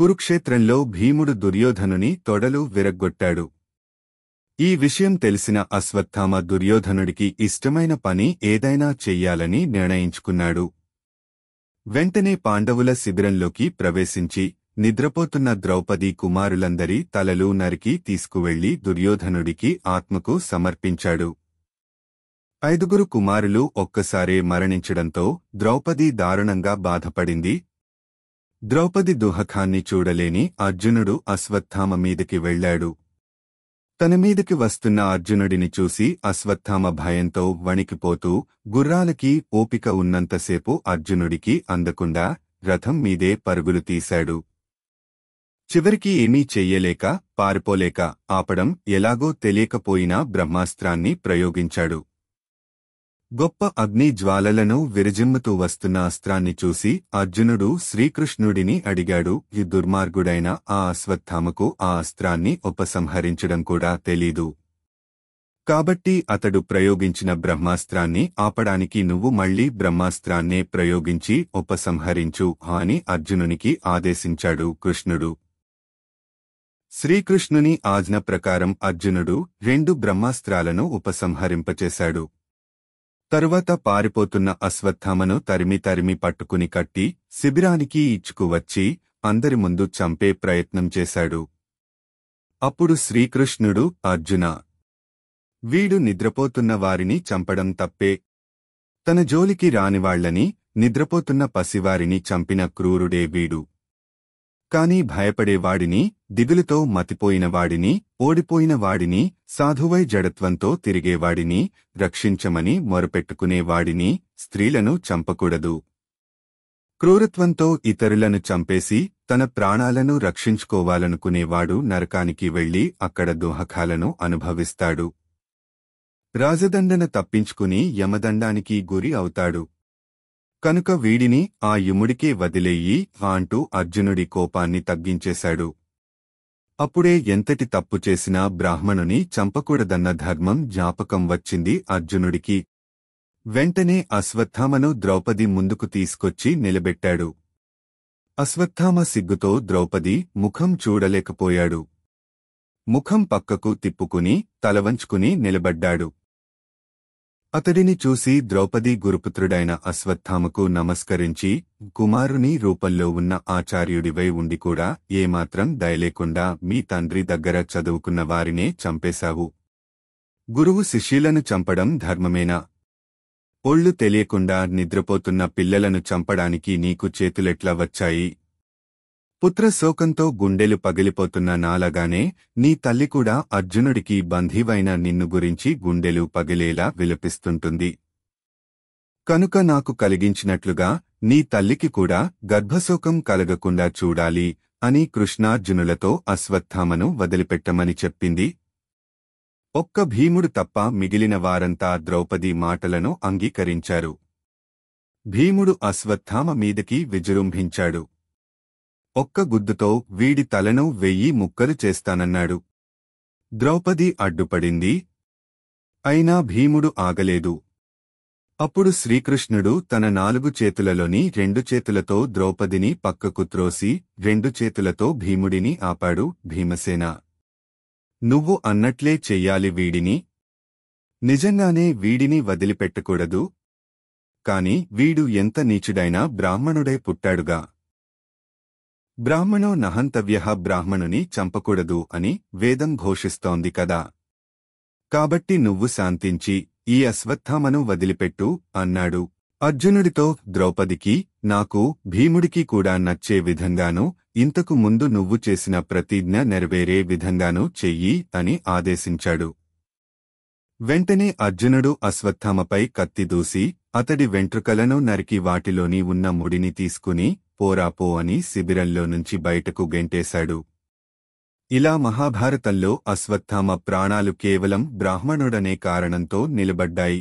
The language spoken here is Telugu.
కురుక్షేత్రంలో భీముడు దుర్యోధనుని తొడలు విరగ్గొట్టాడు. ఈ విషయం తెలిసిన అశ్వత్థామ దుర్యోధనుడికి ఇష్టమైన పని ఏదైనా చెయ్యాలని నిర్ణయించుకున్నాడు. వెంటనే పాండవుల శిబిరంలోకి ప్రవేశించి నిద్రపోతున్న ద్రౌపదీ కుమారులందరి తలలు నరికి తీసుకువెళ్లి దుర్యోధనుడికి ఆత్మకు సమర్పించాడు. 5 కుమారులు ఒక్కసారే మరణించడంతో ద్రౌపది దారుణంగా బాధపడింది. ద్రౌపది దుఃఖాన్ని చూడలేని అర్జునుడు అశ్వత్థామ మీదికి వెళ్లాడు. తన మీదికి వస్తున్న అర్జునుడిని చూసి అశ్వత్థామ భయంతో వణికిపోతూ గుర్రాలకి ఓపిక ఉన్నంతసేపు అర్జునుడికి అందకుండా రథం మీదే పరుగులు తీశాడు. చివరికి ఏమీ చెయ్యలేక పారిపోలేక ఆపడం ఎలాగో తెలియకపోయినా బ్రహ్మాస్త్రాన్ని ప్రయోగించాడు. గొప్ప అగ్ని జ్వాలలను విరజిమ్ముతూ వస్తున్న అస్త్రాన్ని చూసి అర్జునుడు శ్రీకృష్ణుడిని అడిగాడు. ఈ దుర్మార్గుడైన ఆ అశ్వత్థామకు ఆ అస్త్రాన్ని ఉపసంహరించడం కూడా తెలీదు. కాబట్టి అతడు ప్రయోగించిన బ్రహ్మాస్త్రాన్ని ఆపడానికి నువ్వు మళ్లీ బ్రహ్మాస్త్రాన్నే ప్రయోగించి ఉపసంహరించు అని అర్జునునికి ఆదేశించాడు కృష్ణుడు. శ్రీకృష్ణుని ఆజ్ఞ ప్రకారం అర్జునుడు 2 బ్రహ్మాస్త్రాలను ఉపసంహరింపచేశాడు. తరువాత పారిపోతున్న అశ్వత్థామను తరిమి పట్టుకుని కట్టి శిబిరానికి ఇచ్చుకువచ్చి అందరి ముందు చంపే ప్రయత్నం చేశాడు. అప్పుడు శ్రీకృష్ణుడు, అర్జునా, వీడు నిద్రపోతున్న వారిని చంపడం తప్పే. తన జోలికి రానివాళ్లని, నిద్రపోతున్న పసివారిని చంపిన క్రూరుడే వీడు. కాని భయపడేవాడిని, దిగులుతో మతిపోయినవాడిని, ఓడిపోయినవాడిని, సాధువై జడత్వంతో తిరిగేవాడిని, రక్షించమని మొరపెట్టుకునేవాడిని, స్త్రీలను చంపకూడదు. క్రూరత్వంతో ఇతరులను చంపేసి తన ప్రాణాలను రక్షించుకోవాలనుకునేవాడు నరకానికి వెళ్లి అక్కడ దుఃఖాలను అనుభవిస్తాడు. రాజదండన తప్పించుకుని యమదండానికి గురి అవుతాడు. కనుక వీడిని ఆ యముడికే వదిలేయి అంటూ అర్జునుడి కోపాన్ని తగ్గించేశాడు. అప్పుడే ఎంతటి తప్పు చేసినా బ్రాహ్మణుని చంపకూడదన్న ధర్మం జ్ఞాపకం వచ్చింది అర్జునుడికి. వెంటనే అశ్వత్థామను ద్రౌపది ముందుకు తీసుకొచ్చి నిలబెట్టాడు. అశ్వత్థామ సిగ్గుతో ద్రౌపది ముఖం చూడలేకపోయాడు. ముఖం పక్కకు తిప్పుకుని తలవంచుకుని నిలబడ్డాడు. అతడిని చూసి ద్రౌపది గురుపుత్రుడైన అశ్వత్థామకు నమస్కరించి, కుమారుని రూపంలో ఉన్న ఆచార్యుడివై ఉండి కూడా ఏమాత్రం దయలేకుండా మీ తండ్రి దగ్గర చదువుకున్న వారినే చంపేశావు. గురువు శిష్యులను చంపడం ధర్మమేనా? ఒళ్ళు తెలియకుండా నిద్రపోతున్న పిల్లలను చంపడానికి నీకు చేతులెట్లా వచ్చాయి? పుత్రశోకంతో గుండెలు పగిలిపోతున్న నాలాగానే నీ తల్లి కూడా అర్జునుడికి బంధీవైన నిన్ను గురించి గుండెలు పగిలేలా విలపిస్తుంటుంది. కనుక నాకు కలిగించినట్లుగా నీ తల్లికి కూడా గర్భశోకం కలగకుండా చూడాలి అని కృష్ణార్జునులతో అశ్వత్థామను వదిలిపెట్టమని చెప్పింది. ఒక్క భీముడు తప్ప మిగిలిన వారంతా ద్రౌపది మాటలను అంగీకరించారు. భీముడు అశ్వత్థామ మీదకి విజృంభించాడు. ఒక్క గుద్దుతో వీడి తలను 1000 ముక్కలు చేస్తానన్నాడు. ద్రౌపది అడ్డుపడింది. అయినా భీముడు ఆగలేదు. అప్పుడు శ్రీకృష్ణుడు తన 4 చేతులలోని 2 చేతులతో ద్రౌపదిని పక్కకు త్రోసి 2 చేతులతో భీముడిని ఆపాడు. భీమసేన, నువ్వు అన్నట్లే చెయ్యాలి వీడిని. నిజంగానే వీడిని వదిలిపెట్టకూడదు. కాని వీడు ఎంత నీచుడైనా బ్రాహ్మణుడై పుట్టాడుగా. బ్రాహ్మణో నహంతవ్యః, బ్రాహ్మణుని చంపకూడదు అని వేదం ఘోషిస్తోంది కదా. కాబట్టి నువ్వు శాంతించి ఈ అశ్వత్థామను వదిలిపెట్టు అన్నాడు. అర్జునుడితో ద్రౌపదికి, నాకు భీముడికి కూడా నచ్చే విధంగానూ ఇంతకు ముందు నువ్వు చేసిన ప్రతిజ్ఞ నెరవేరే విధంగానూ చెయ్యి అని ఆదేశించాడు. వెంటనే అర్జునుడు అశ్వత్థామపై కత్తి దూసి అతడి వెంట్రుకలను నరికి వాటిలోని ఉన్న ముడిని తీసుకుని పోరాపో అని శిబిరంలో నుంచి బయటకు గెంటేశాడు. ఇలా మహాభారతంలో అశ్వత్థామ ప్రాణాలు కేవలం బ్రాహ్మణుడనే కారణంతో నిలబడ్డాయి.